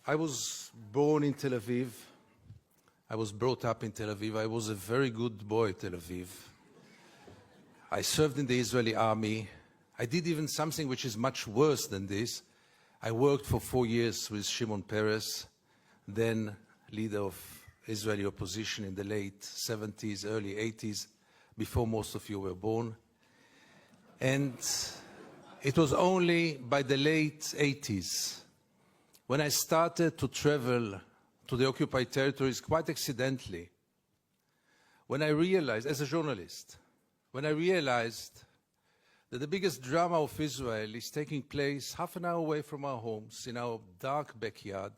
I was born in Tel Aviv. I was brought up in Tel Aviv. I was a very good boy in Tel Aviv. I served in the Israeli army. I did even something which is much worse than this. I worked for 4 years with Shimon Peres, then leader of Israeli opposition in the late 70s, early 80s, before most of you were born. And it was only by the late 80s when I started to travel to the occupied territories quite accidentally, when I realized, as a journalist, when I realized that the biggest drama of Israel is taking place half an hour away from our homes, in our dark backyard.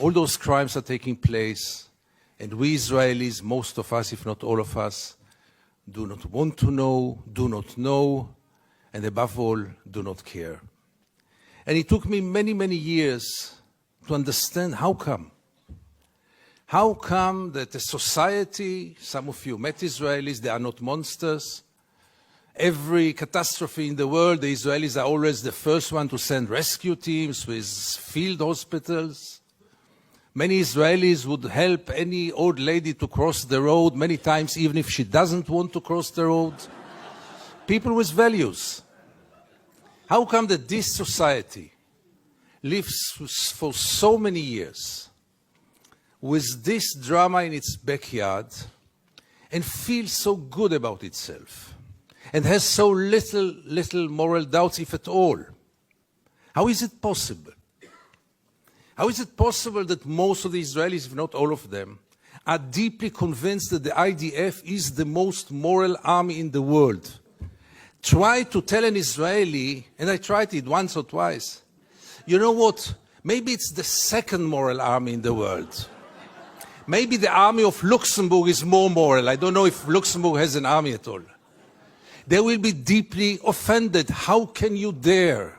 All those crimes are taking place, and we Israelis, most of us, if not all of us, do not want to know, do not know, and above all, do not care. And it took me many, many years to understand how come. How come that a society, some of you met Israelis, they are not monsters. Every catastrophe in the world, the Israelis are always the first one to send rescue teams with field hospitals. Many Israelis would help any old lady to cross the road many times, even if she doesn't want to cross the road. People with values. How come that this society lives for so many years with this drama in its backyard and feels so good about itself and has so little moral doubts, if at all? How is it possible? How is it possible that most of the Israelis, if not all of them, are deeply convinced that the IDF is the most moral army in the world? Try to tell an Israeli, and I tried it once or twice, you know what, maybe it's the second moral army in the world. Maybe the army of Luxembourg is more moral. I don't know if Luxembourg has an army at all. They will be deeply offended. How can you dare?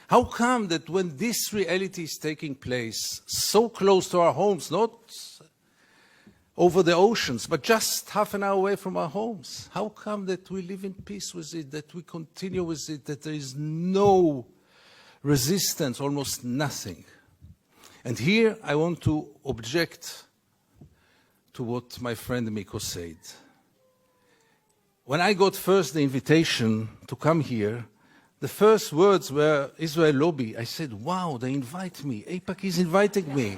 How come that when this reality is taking place so close to our homes, not over the oceans, but just half an hour away from our homes, how come that we live in peace with it, that we continue with it, that there is no resistance, almost nothing? And here I want to object to what my friend Miko said. When I got first the invitation to come here, the first words were Israel lobby. I said, wow, they invite me. AIPAC is inviting me.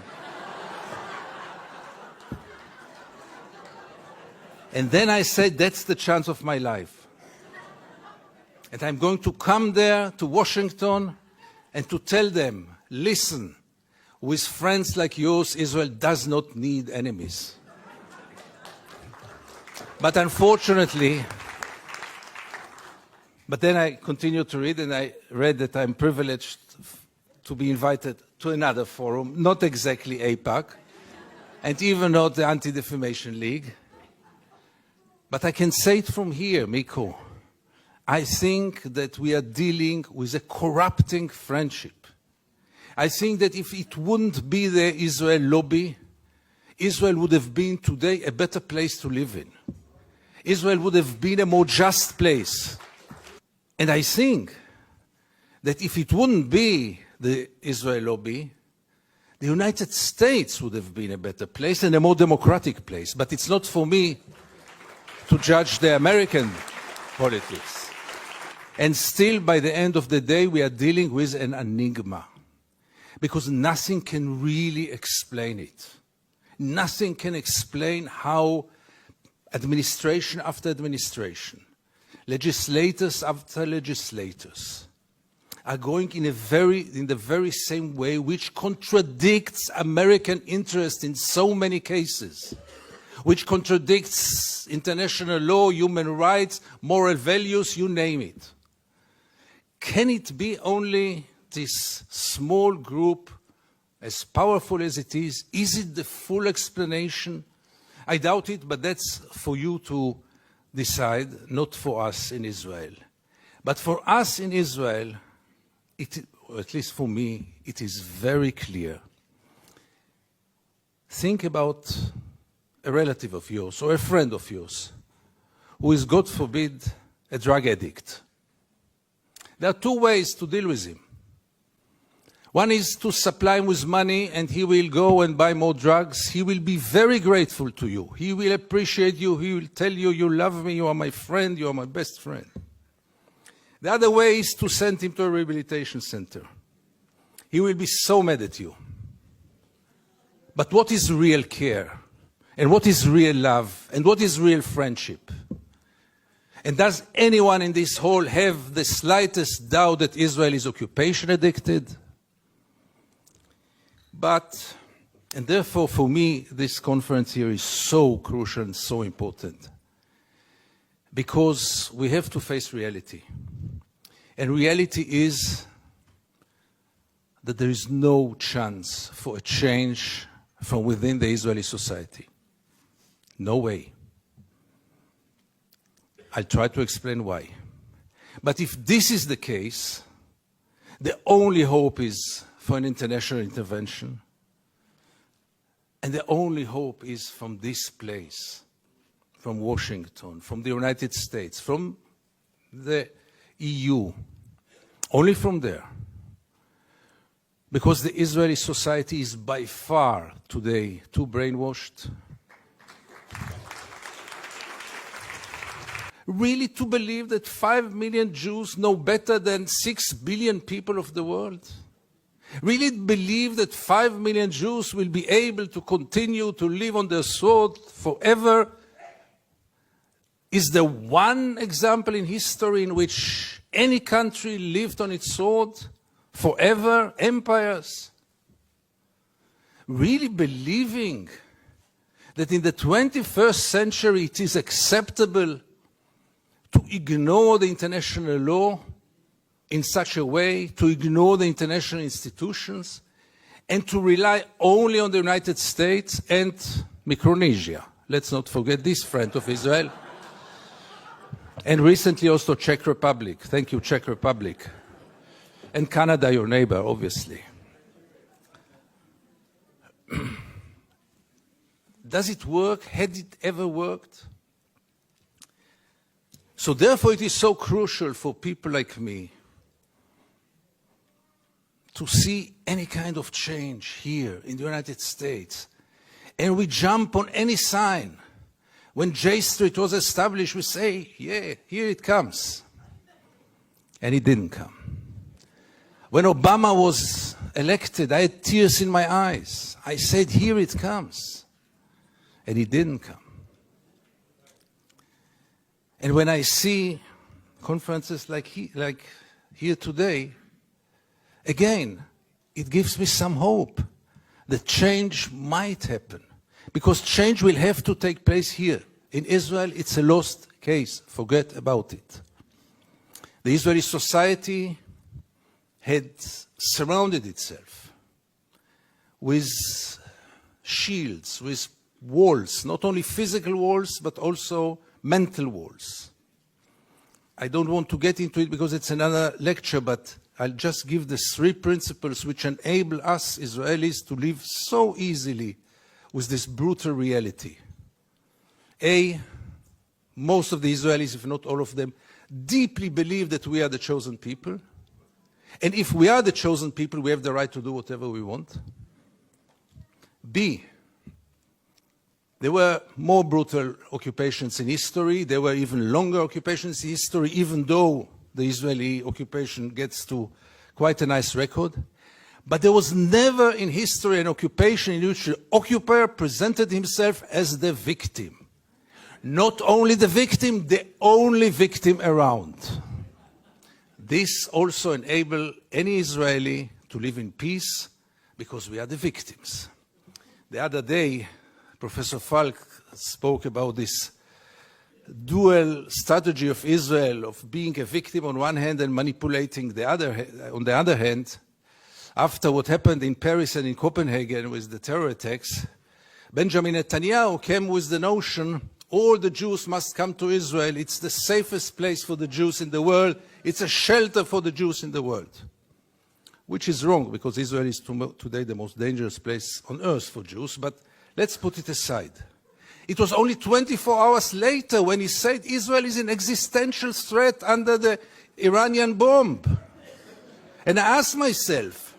And then I said, that's the chance of my life. And I'm going to come there to Washington and to tell them, listen, with friends like yours, Israel does not need enemies. But unfortunately, but then I continued to read, and I read that I'm privileged to be invited to another forum, not exactly AIPAC, and even not the Anti-Defamation League. But I can say it from here, Miko. I think that we are dealing with a corrupting friendship. I think that if it wouldn't be the Israel lobby, Israel would have been today a better place to live in. Israel would have been a more just place. And I think that if it wouldn't be the Israel lobby, the United States would have been a better place and a more democratic place. But it's not for me to judge the American politics. And still, by the end of the day, we are dealing with an enigma, because nothing can really explain it. Nothing can explain how administration after administration, legislators after legislators, are going in the very same way, which contradicts American interest in so many cases, which contradicts international law, human rights, moral values, you name it. Can it be only this small group, as powerful as it is? Is it the full explanation? I doubt it, but that's for you to decide, not for us in Israel. But for us in Israel, or at least for me, it is very clear. Think about a relative of yours or a friend of yours who is, God forbid, a drug addict. There are two ways to deal with him. One is to supply him with money and he will go and buy more drugs. He will be very grateful to you. He will appreciate you. He will tell you, you love me, you are my friend, you are my best friend. The other way is to send him to a rehabilitation center. He will be so mad at you. But what is real care? And what is real love? And what is real friendship? And does anyone in this hall have the slightest doubt that Israel is occupation addicted? But, and therefore for me, this conference here is so crucial and so important. Because we have to face reality. And reality is that there is no chance for a change from within the Israeli society. No way. I'll try to explain why. But if this is the case, the only hope is for an international intervention. And the only hope is from this place, from Washington, from the United States, from the EU, only from there. Because the Israeli society is by far today too brainwashed. Really to believe that 5 million Jews know better than 6 billion people of the world? Really believe that 5 million Jews will be able to continue to live on their sword forever? Is there one example in history in which any country lived on its sword forever? Empires? Really believing that in the 21st century it is acceptable to ignore the international law in such a way, to ignore the international institutions, and to rely only on the United States and Micronesia. Let's not forget this friend of Israel. And recently also Czech Republic. Thank you, Czech Republic. And Canada, your neighbor, obviously. Does it work? Had it ever worked? So therefore it is so crucial for people like me to see any kind of change here in the United States. And we jump on any sign. When J Street was established, we say, yeah, here it comes. And it didn't come. When Obama was elected, I had tears in my eyes. I said, here it comes. And it didn't come. And when I see conferences like here today, again, it gives me some hope that change might happen. Because change will have to take place here. In Israel, it's a lost case. Forget about it. The Israeli society had surrounded itself with shields, with walls, not only physical walls, but also mental walls. I don't want to get into it because it's another lecture, but I'll just give the 3 principles which enable us Israelis to live so easily with this brutal reality. A, most of the Israelis, if not all of them, deeply believe that we are the chosen people. And if we are the chosen people, we have the right to do whatever we want. B, there were more brutal occupations in history. There were even longer occupations in history, even though the Israeli occupation gets to quite a nice record. But there was never in history an occupation in which the occupier presented himself as the victim. Not only the victim, the only victim around. This also enables any Israeli to live in peace because we are the victims. The other day, Professor Falk spoke about this dual strategy of Israel of being a victim on one hand and manipulating the other on the other hand. After what happened in Paris and in Copenhagen with the terror attacks, Benjamin Netanyahu came with the notion all the Jews must come to Israel. It's the safest place for the Jews in the world. It's a shelter for the Jews in the world. Which is wrong, because Israel is today the most dangerous place on earth for Jews. But let's put it aside. It was only 24 hours later when he said Israel is an existential threat under the Iranian bomb. And I asked myself,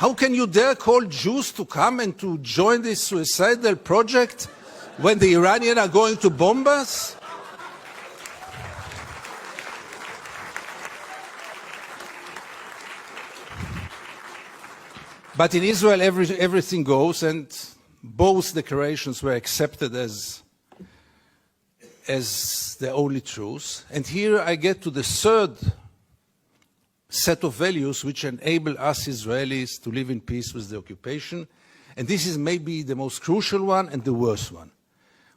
How can you dare call Jews to come and to join this suicidal project when the Iranians are going to bomb us? But in Israel, everything goes, and both declarations were accepted as the only truth. And here I get to the third set of values which enable us Israelis to live in peace with the occupation. And this is maybe the most crucial one and the worst one.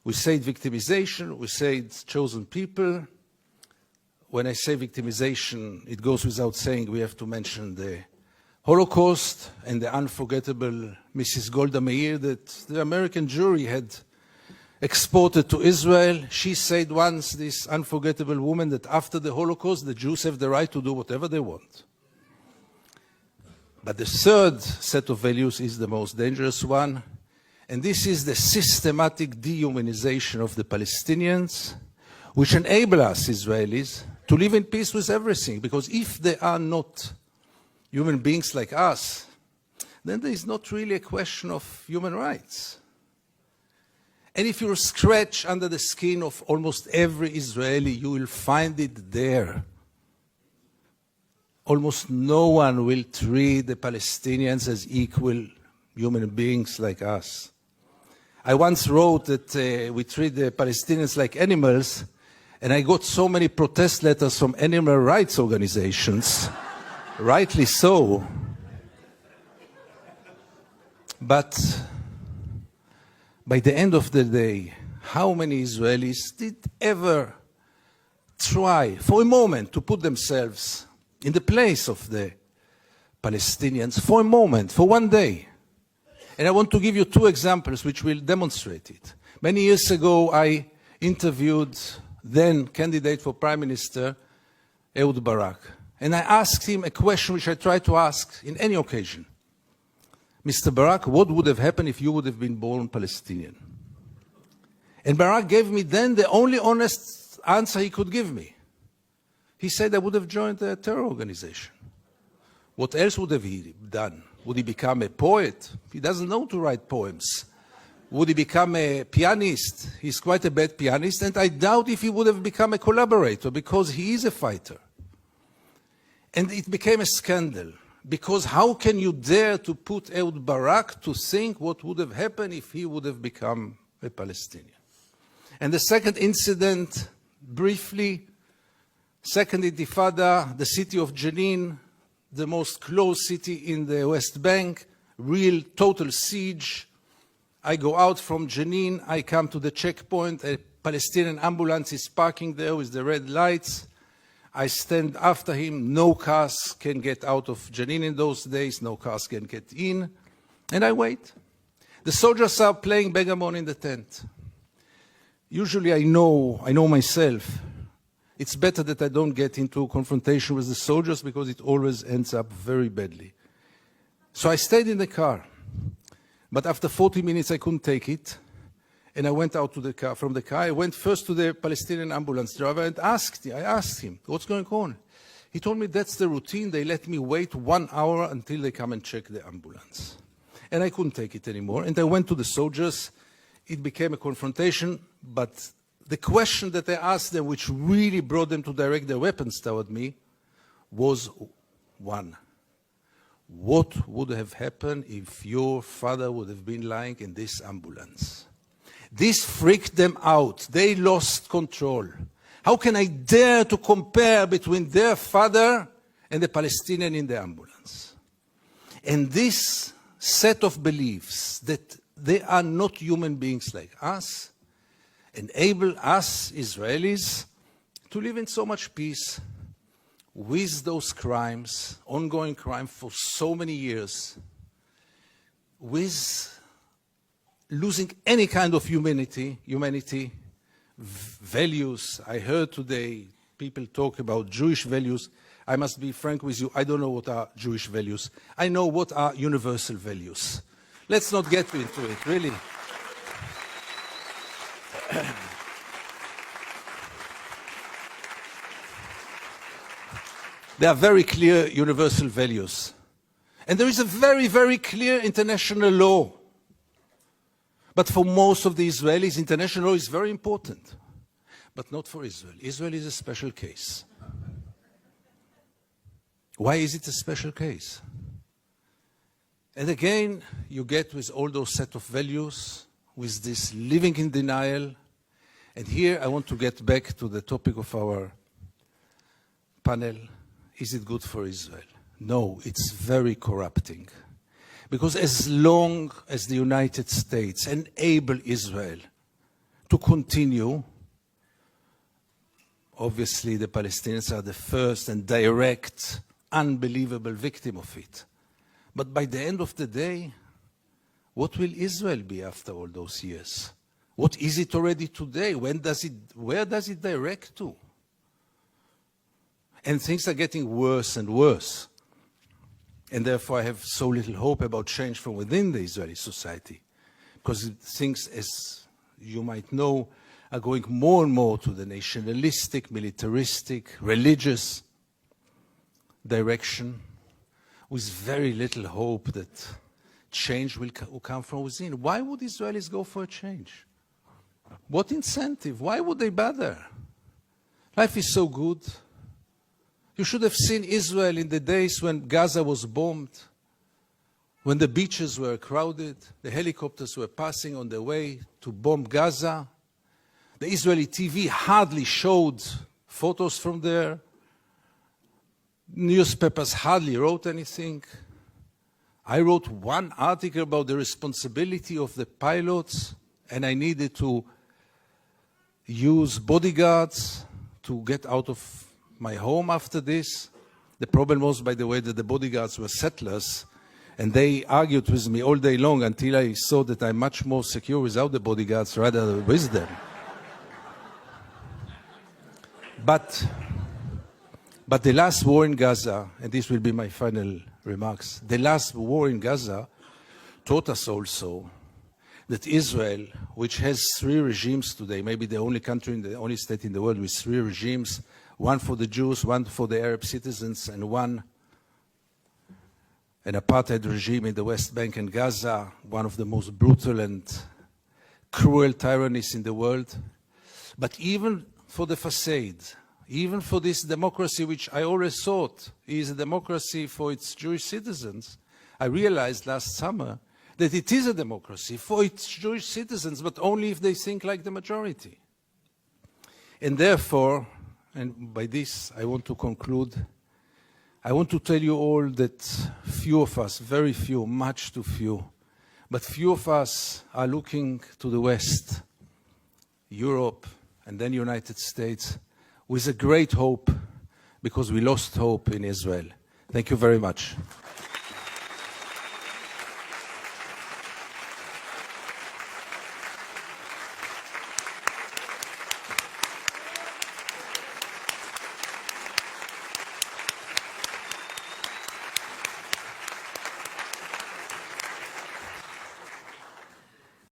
We say victimization, we say chosen people. When I say victimization, it goes without saying we have to mention the Holocaust and the unforgettable Mrs. Golda Meir that the American jury had exported to Israel. She said once, this unforgettable woman, that after the Holocaust, the Jews have the right to do whatever they want. But the third set of values is the most dangerous one, and this is the systematic dehumanization of the Palestinians, which enable us Israelis to live in peace with everything, because if they are not human beings like us, then there is not really a question of human rights. And if you scratch under the skin of almost every Israeli, you will find it there. Almost no one will treat the Palestinians as equal human beings like us. I once wrote that we treat the Palestinians like animals, and I got so many protest letters from animal rights organizations. Rightly so. But by the end of the day, how many Israelis did ever try for a moment to put themselves in the place of the Palestinians for a moment, for one day? And I want to give you two examples which will demonstrate it. Many years ago, I interviewed then candidate for Prime Minister Ehud Barak. And I asked him a question which I try to ask in any occasion. Mr. Barak, what would have happened if you would have been born Palestinian? And Barak gave me then the only honest answer he could give me. He said I would have joined a terror organization. What else would have he done? Would he become a poet? He doesn't know to write poems. Would he become a pianist? He's quite a bad pianist, and I doubt if he would have become a collaborator, because he is a fighter. And it became a scandal, because how can you dare to put Ehud Barak to think what would have happened if he would have become a Palestinian? And the second incident, briefly, Second Intifada, the city of Jenin, the most closed city in the West Bank, real total siege. I go out from Jenin, I come to the checkpoint, a Palestinian ambulance is parking there with the red lights. I stand after him, no cars can get out of Jenin in those days, no cars can get in, and I wait. The soldiers are playing backgammon in the tent. Usually I know myself, it's better that I don't get into confrontation with the soldiers because it always ends up very badly. So I stayed in the car, but after 40 minutes I couldn't take it. And I went out to the car, from the car. I went first to the Palestinian ambulance driver and I asked him, what's going on? He told me that's the routine. They let me wait 1 hour until they come and check the ambulance. And I couldn't take it anymore. And I went to the soldiers. It became a confrontation. But the question that I asked them, which really brought them to direct their weapons toward me, was one. What would have happened if your father would have been lying in this ambulance? This freaked them out. They lost control. How can I dare to compare between their father and the Palestinian in the ambulance? And this set of beliefs that they are not human beings like us enable us Israelis to live in so much peace with those crimes, ongoing crime for so many years, with losing any kind of humanity, values. I heard today people talk about Jewish values. I must be frank with you, I don't know what are Jewish values. I know what are universal values. Let's not get into it, really. There are very clear universal values. And there is a very, very clear international law. But for most of the Israelis, international law is very important. But not for Israel. Israel is a special case. Why is it a special case? And again, you get with all those set of values, with this living in denial. And here I want to get back to the topic of our panel. Is it good for Israel? No, it's very corrupting. Because as long as the United States enable Israel to continue, obviously the Palestinians are the first and direct, unbelievable victim of it. But by the end of the day, what will Israel be after all those years? What is it already today? Where does it direct to? And things are getting worse and worse. And therefore I have so little hope about change from within the Israeli society. Because things, as you might know, are going more and more to the nationalistic, militaristic, religious direction, with very little hope that change will come from within. Why would Israelis go for a change? What incentive? Why would they bother? Life is so good. You should have seen Israel in the days when Gaza was bombed, when the beaches were crowded, the helicopters were passing on their way to bomb Gaza. The Israeli TV hardly showed photos from there. Newspapers hardly wrote anything. I wrote one article about the responsibility of the pilots, and I needed to use bodyguards to get out of my home after this. The problem was, by the way, that the bodyguards were settlers, and they argued with me all day long until I saw that I'm much more secure without the bodyguards rather than with them. But the last war in Gaza, and this will be my final remarks, the last war in Gaza taught us also that Israel, which has three regimes today, maybe the only country, the only state in the world with three regimes, one for the Jews, one for the Arab citizens, and an apartheid regime in the West Bank and Gaza, one of the most brutal and cruel tyrannies in the world. But even for the facade, even for this democracy, which I always thought is a democracy for its Jewish citizens, I realized last summer that it is a democracy for its Jewish citizens, but only if they think like the majority. And therefore, and by this I want to conclude, I want to tell you all that few of us, very few, much too few, but few of us are looking to the West, Europe, and then United States, with a great hope, because we lost hope in Israel. Thank you very much.